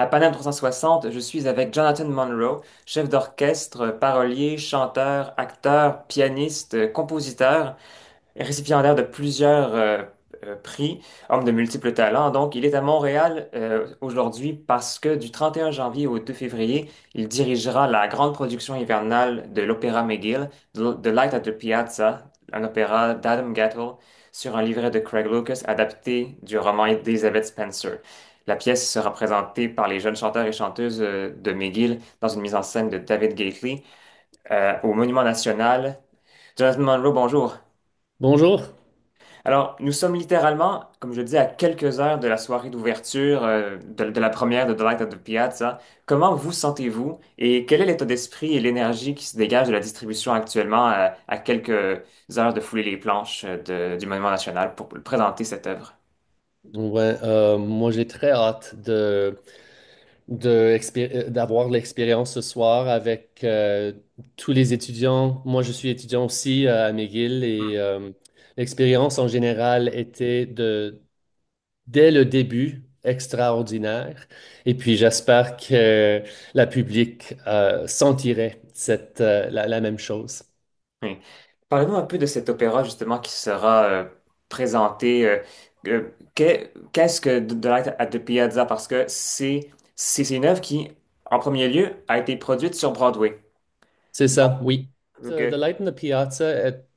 À Paname 360, je suis avec Jonathan Monroe, chef d'orchestre, parolier, chanteur, acteur, pianiste, compositeur, récipiendaire de plusieurs prix, homme de multiples talents. Donc, il est à Montréal aujourd'hui parce que du 31 janvier au 2 février, il dirigera la grande production hivernale de l'Opéra McGill, The Light at the Piazza, un opéra d'Adam Gattel sur un livret de Craig Lucas adapté du roman d'Elizabeth Spencer. La pièce sera présentée par les jeunes chanteurs et chanteuses de McGill dans une mise en scène de David Gately au Monument National. Jonathan Monroe, bonjour. Bonjour. Alors, nous sommes littéralement, comme je le dis, à quelques heures de la soirée d'ouverture de la première de The Light at the Piazza. Comment vous sentez-vous et quel est l'état d'esprit et l'énergie qui se dégage de la distribution actuellement à quelques heures de fouler les planches du Monument National pour présenter cette œuvre? Ouais, moi j'ai très hâte d'avoir l'expérience ce soir avec tous les étudiants. Moi je suis étudiant aussi à McGill et l'expérience en général était dès le début extraordinaire. Et puis j'espère que la public sentirait la même chose. Oui. Parlez-nous un peu de cet opéra justement qui sera présenté. Qu'est-ce que The Light at the Piazza? Parce que c'est une œuvre qui, en premier lieu, a été produite sur Broadway. C'est Donc, ça, oui. ok. The Light in the Piazza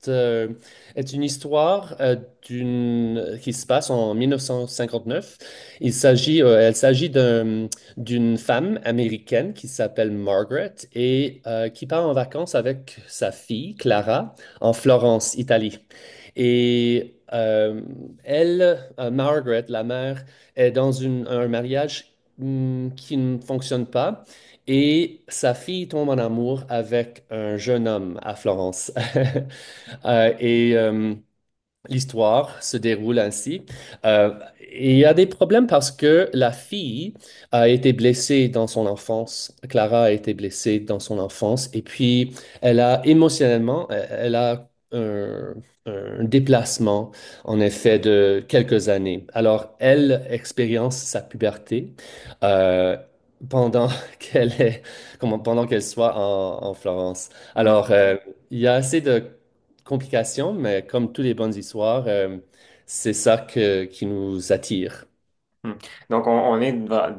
est une histoire qui se passe en 1959. Elle s'agit d'une femme américaine qui s'appelle Margaret et qui part en vacances avec sa fille, Clara, en Florence, Italie. Et Margaret, la mère, est dans un mariage qui ne fonctionne pas. Et sa fille tombe en amour avec un jeune homme à Florence. Et l'histoire se déroule ainsi. Et il y a des problèmes parce que la fille a été blessée dans son enfance. Clara a été blessée dans son enfance. Et puis, elle a un déplacement, en effet, de quelques années. Alors, elle expérience sa puberté. euh, pendant pendant qu'elle soit en Florence. Hmm. Alors, il y a assez de complications, mais comme toutes les bonnes histoires, c'est ça qui nous attire. Hmm. Donc, on est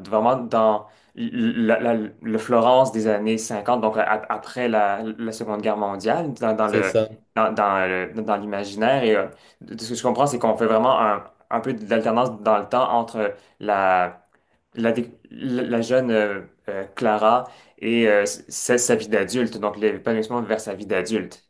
vraiment dans le Florence des années 50, donc après la Seconde Guerre mondiale, C'est ça. dans l'imaginaire. Et de ce que je comprends, c'est qu'on fait vraiment un peu d'alternance dans le temps entre la jeune Clara et sa vie d'adulte, donc l'épanouissement vers sa vie d'adulte.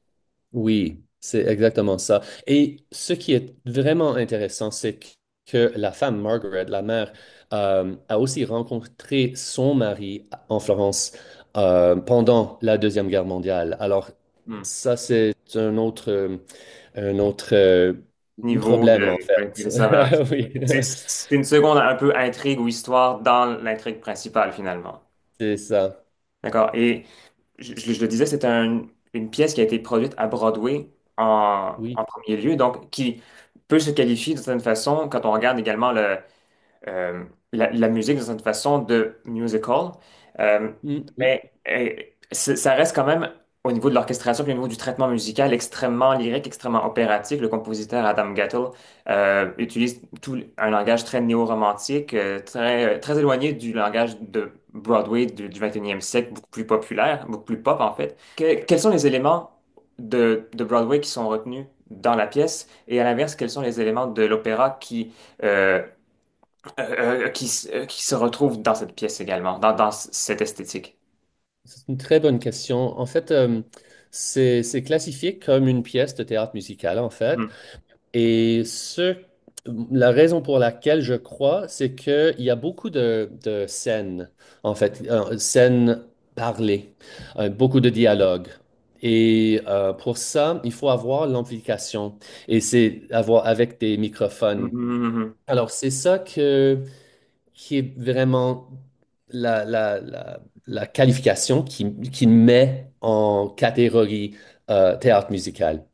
Oui, c'est exactement ça. Et ce qui est vraiment intéressant, c'est que la femme Margaret, la mère, a aussi rencontré son mari en Florence pendant la Deuxième Guerre mondiale. Alors, Hmm. ça, c'est un autre Niveau problème, en ouais, fait. c'est ça, voilà. Oui, C'est une seconde un peu intrigue ou histoire dans l'intrigue principale, finalement. c'est ça. D'accord. Et je le disais, c'est une pièce qui a été produite à Broadway Oui. en premier lieu, donc qui peut se qualifier d'une certaine façon, quand on regarde également la musique d'une certaine façon de musical. Oui. Mais ça reste quand même au niveau de l'orchestration puis au niveau du traitement musical extrêmement lyrique, extrêmement opératique. Le compositeur Adam Gattel utilise un langage très néo-romantique, très éloigné du langage de Broadway du 21e siècle, beaucoup plus populaire, beaucoup plus pop en fait. Quels sont les éléments de Broadway qui sont retenus dans la pièce et à l'inverse, quels sont les éléments de l'opéra euh, qui se retrouvent dans cette pièce également, dans cette esthétique? C'est une très bonne question. En fait, c'est classifié comme une pièce de théâtre musical, en fait. Hmm. Et la raison pour laquelle je crois, c'est qu'il y a beaucoup de scènes, en fait, scènes parlées, beaucoup de dialogues. Et pour ça, il faut avoir l'amplification. Et c'est avoir avec des microphones. Mhm. Alors, c'est ça qui est vraiment la qualification qui met en catégorie théâtre musical.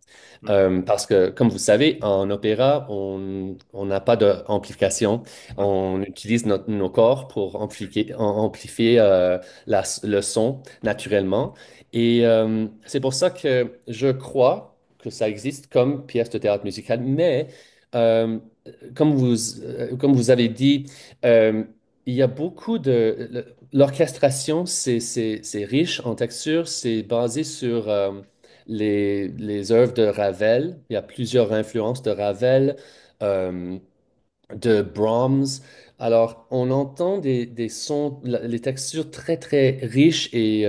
Mhm. Parce que, comme vous savez, en opéra, on n'a pas d'amplification. Mhm. On utilise nos corps pour amplifier le son naturellement. Et c'est pour ça que je crois que ça existe comme pièce de théâtre musicale. Mais euh, comme vous avez dit, euh, il y a beaucoup l'orchestration, c'est riche en texture, c'est basé sur les œuvres de Ravel. Il y a plusieurs influences de Ravel, euh, de Brahms. Alors, on entend des sons, les textures très, très riches et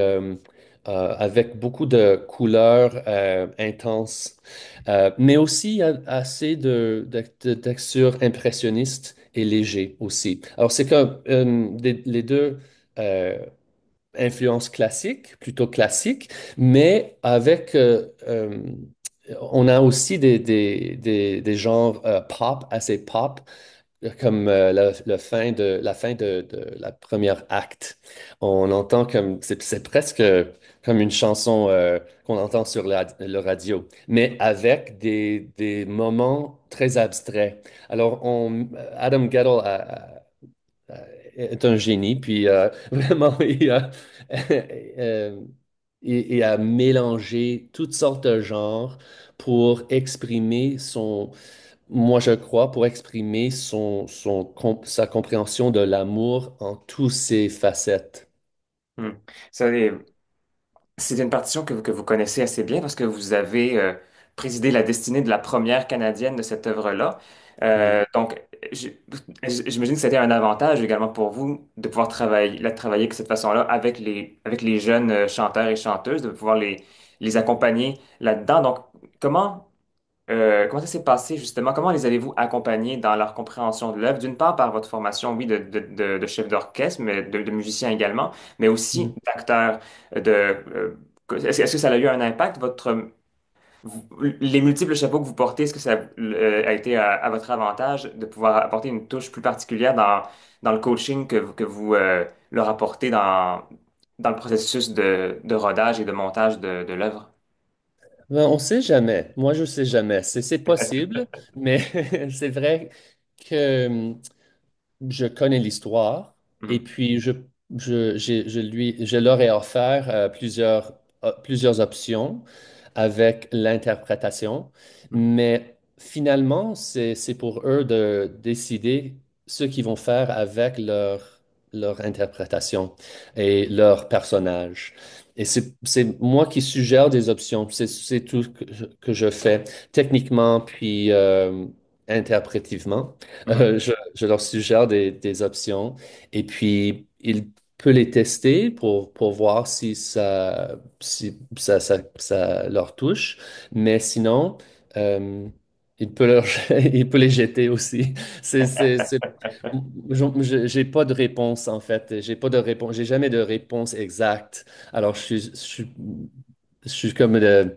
avec beaucoup de couleurs intenses. Mais aussi, il y a assez de textures impressionnistes et légers aussi. Alors, c'est comme les deux influence classique, plutôt classique, mais avec, on a aussi des genres pop, assez pop, comme la fin de la première acte. On entend comme, c'est presque comme une chanson qu'on entend sur le radio, mais avec des moments très abstraits. Alors, Adam Guettel est un génie, puis vraiment, euh, il a mélangé toutes sortes de genres pour exprimer moi je crois, pour exprimer sa compréhension de l'amour en toutes ses facettes. Mhm. Ça, c'est une partition que vous connaissez assez bien parce que vous avez présidé la destinée de la première canadienne de cette œuvre-là. Oui. Donc, j'imagine que c'était un avantage également pour vous de pouvoir travailler de cette façon-là avec les jeunes chanteurs et chanteuses, de pouvoir les accompagner là-dedans. Donc, comment, comment ça s'est passé justement? Comment les avez-vous accompagnés dans leur compréhension de l'œuvre? D'une part, par votre formation, oui, de chef d'orchestre, mais de musicien également, mais aussi d'acteur. Est-ce que ça a eu un impact, les multiples chapeaux que vous portez, est-ce que ça a été à votre avantage de pouvoir apporter une touche plus particulière dans le coaching que vous leur apportez dans le processus de rodage et de montage de l'œuvre? Ben, on sait jamais. Moi, je sais jamais. C'est possible, mais c'est vrai que je connais l'histoire et Mhm. puis je leur ai offert plusieurs options avec l'interprétation, mais finalement, c'est pour eux de décider ce qu'ils vont faire avec leur interprétation et leur personnage. Et c'est moi qui suggère des options. C'est tout que je fais techniquement, puis interprétivement. Mhm. Je leur suggère des options et puis ils peuvent les tester pour voir si ça leur touche. Mais sinon, euh, il peut les jeter aussi. J'ai pas de réponse en fait. J'ai pas de réponse. J'ai jamais de réponse exacte. Alors je suis comme un-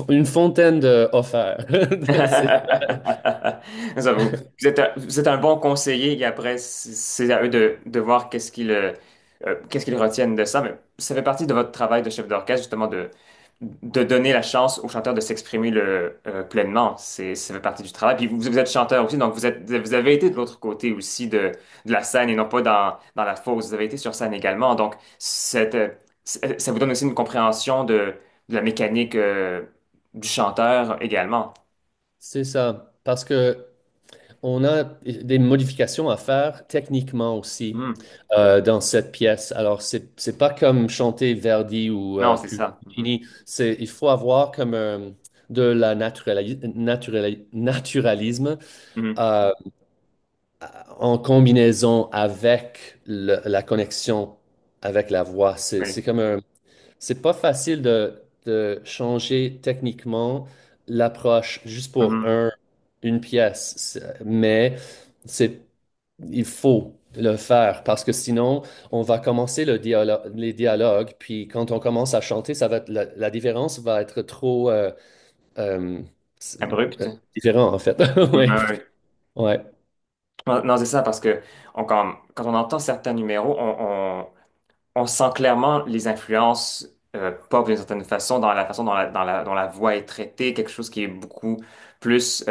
une fontaine de offerts. C'est Ça, vous êtes un bon conseiller et après, c'est à eux de voir qu'est-ce qu'ils retiennent de ça. Mais ça fait partie de votre travail de chef d'orchestre, justement, de donner la chance aux chanteurs de s'exprimer pleinement. Ça fait partie du travail. Puis vous êtes chanteur aussi, donc vous avez été de l'autre côté aussi de la scène et non pas dans la fosse. Vous avez été sur scène également. Donc, ça vous donne aussi une compréhension de la mécanique du chanteur également. c'est ça. Parce que on a des modifications à faire techniquement aussi Hmm. dans cette pièce. Alors, c'est pas comme chanter Verdi ou Non, c'est ça. Mhm. Puccini. Il faut avoir comme de la naturalisme Mhm. euh, en combinaison avec la connexion avec la voix. C'est Oui. comme c'est pas facile de changer techniquement l'approche juste pour Mhm. une pièce, mais c'est, il faut le faire parce que sinon, on va commencer les dialogues, puis quand on commence à chanter, la différence va être trop euh, Abrupt. différent en fait. Mhm. Oui, Ouais, ouais. ouais. Non, non, c'est ça, parce que quand on entend certains numéros, on sent clairement les influences pop d'une certaine façon, dans la façon dont la voix est traitée, quelque chose qui est beaucoup plus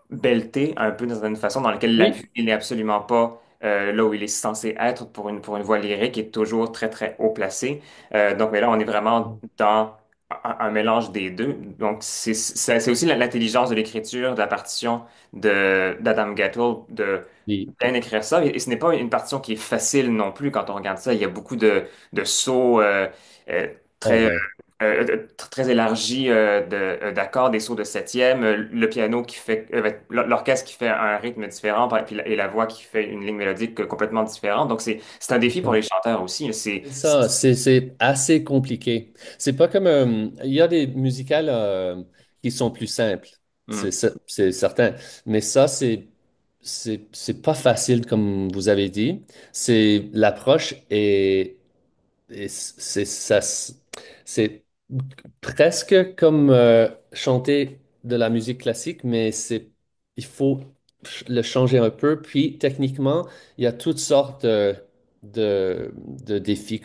belleté, un peu d'une certaine façon, dans lequel Oui. l'appui n'est absolument pas là où il est censé être pour une voix lyrique, qui est toujours très, très haut placé. Donc, mais là, on est vraiment dans un mélange des deux. Donc, c'est aussi l'intelligence de l'écriture, de la partition d'Adam Gattel, de Oui. bien écrire ça. Et ce n'est pas une partition qui est facile non plus quand on regarde ça. Il y a beaucoup de sauts euh, Oh très, ouais. très élargis d'accords, des sauts de septième, le piano qui fait, l'orchestre qui fait un rythme différent, et la voix qui fait une ligne mélodique complètement différente. Donc, c'est un défi pour les chanteurs aussi. C'est ça, c'est assez compliqué. C'est pas comme il y a des musicales qui sont plus simples, Hmm. c'est certain. Mais ça, c'est pas facile comme vous avez dit. C'est l'approche et c'est presque comme chanter de la musique classique, mais il faut le changer un peu. Puis techniquement, il y a toutes sortes de défis,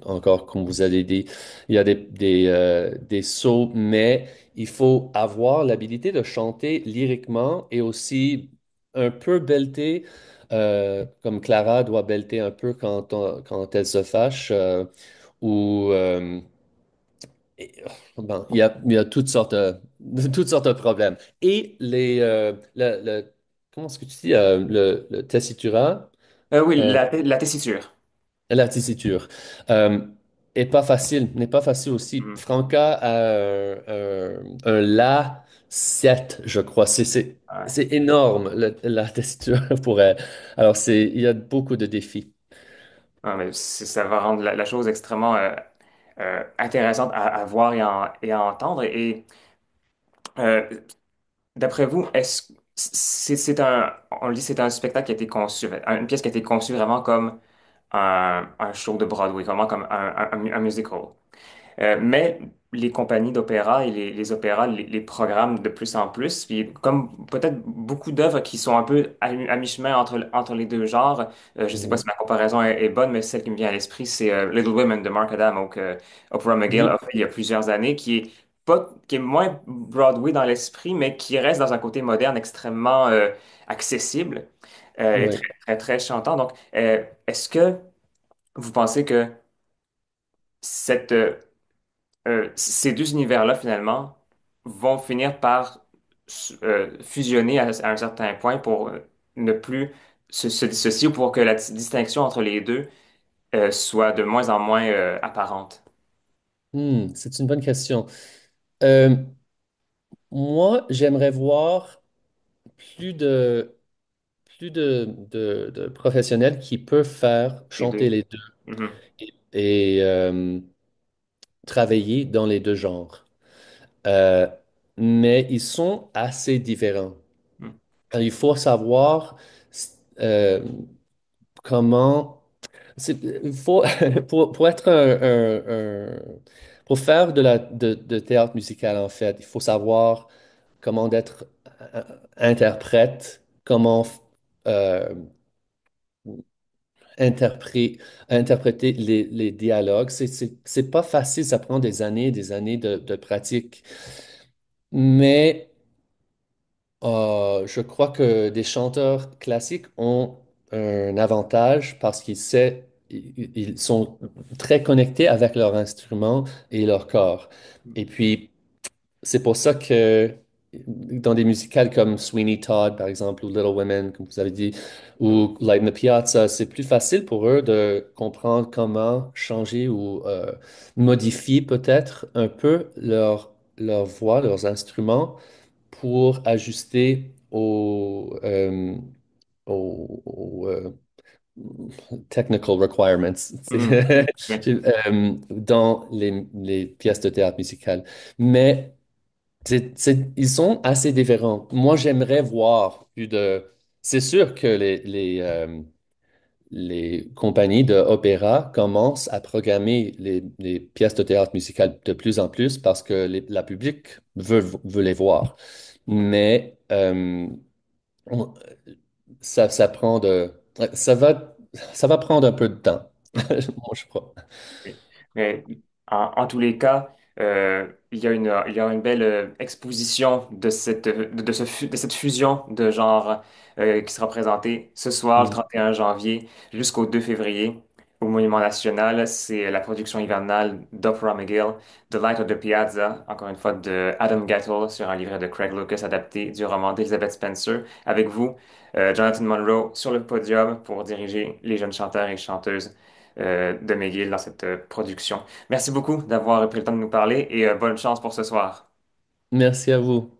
encore comme vous avez dit. Il y a des sauts, mais il faut avoir l'habilité de chanter lyriquement et aussi un peu belter, comme Clara doit belter un peu quand elle se fâche. Ou et, il y a toutes sortes toutes sortes de problèmes. Et comment est-ce que tu dis le tessitura, Oui, euh, la tessiture. la tessiture, euh, n'est pas facile aussi. Hmm. Franca a un la 7, je crois. Ouais. C'est énorme la tessiture pour elle. Alors il y a beaucoup de défis. Ah, mais ça va rendre la chose extrêmement intéressante à voir et à entendre. Et euh, d'après vous, c'est on le dit, c'est un spectacle qui a été conçu, une pièce qui a été conçue vraiment comme un show de Broadway, vraiment comme un musical. Mais les compagnies d'opéra et les opéras les programment de plus en plus. Puis comme peut-être beaucoup d'œuvres qui sont un peu à mi-chemin entre les deux genres. Je sais pas Mhm. si ma comparaison est bonne, mais celle qui me vient à l'esprit, c'est Little Women de Mark Adamo que Oprah McGill a Oui, fait il y a plusieurs années, qui est moins Broadway dans l'esprit, mais qui reste dans un côté moderne extrêmement accessible et très, oui. très, très chantant. Donc, est-ce que vous pensez que cette ces deux univers-là, finalement, vont finir par fusionner à un certain point pour ne plus se dissocier ou pour que la distinction entre les deux soit de moins en moins apparente. C'est une bonne question. Euh, Moi, j'aimerais voir plus de, de professionnels qui peuvent faire Les chanter deux. les deux Mhm. et travailler dans les deux genres. Euh, mais ils sont assez différents. Mhm. Alors, il faut savoir euh, comment... Il faut, pour être pour faire de théâtre musical, en fait, il faut savoir comment d'être euh, interprète, comment euh, interpré- interpréter les dialogues. C'est pas facile, ça prend des années de pratique. Mais je crois que des chanteurs classiques ont un avantage parce ils sont très connectés avec leur instrument et leur corps. Et puis, c'est pour ça que dans des musicales comme Sweeney Todd, par exemple, ou Little Women, comme vous avez dit, ou Light in the Piazza, c'est plus facile pour eux de comprendre comment changer ou modifier peut-être un peu leur voix, leurs instruments pour ajuster aux technical requirements Mhm. Ok. dans les pièces de théâtre musicales. Mais ils sont assez différents. Moi, j'aimerais voir plus de... C'est sûr que les compagnies d'opéra commencent à programmer les pièces de théâtre musicales de plus en plus parce que la public veut les voir. Mais on- ça prend ça va prendre un peu de temps, moi, je crois. Ok. Mais en tous les cas, il y a une belle exposition de de cette fusion de genres qui sera présentée ce soir, le Mm. 31 janvier, jusqu'au 2 février, au Monument National. C'est la production hivernale d'Opera McGill, The Light of the Piazza, encore une fois de Adam Gattel, sur un livret de Craig Lucas adapté du roman d'Elizabeth Spencer. Avec vous, Jonathan Monroe sur le podium pour diriger les jeunes chanteurs et chanteuses de McGill dans cette production. Merci beaucoup d'avoir pris le temps de nous parler et bonne chance pour ce soir. Merci à vous.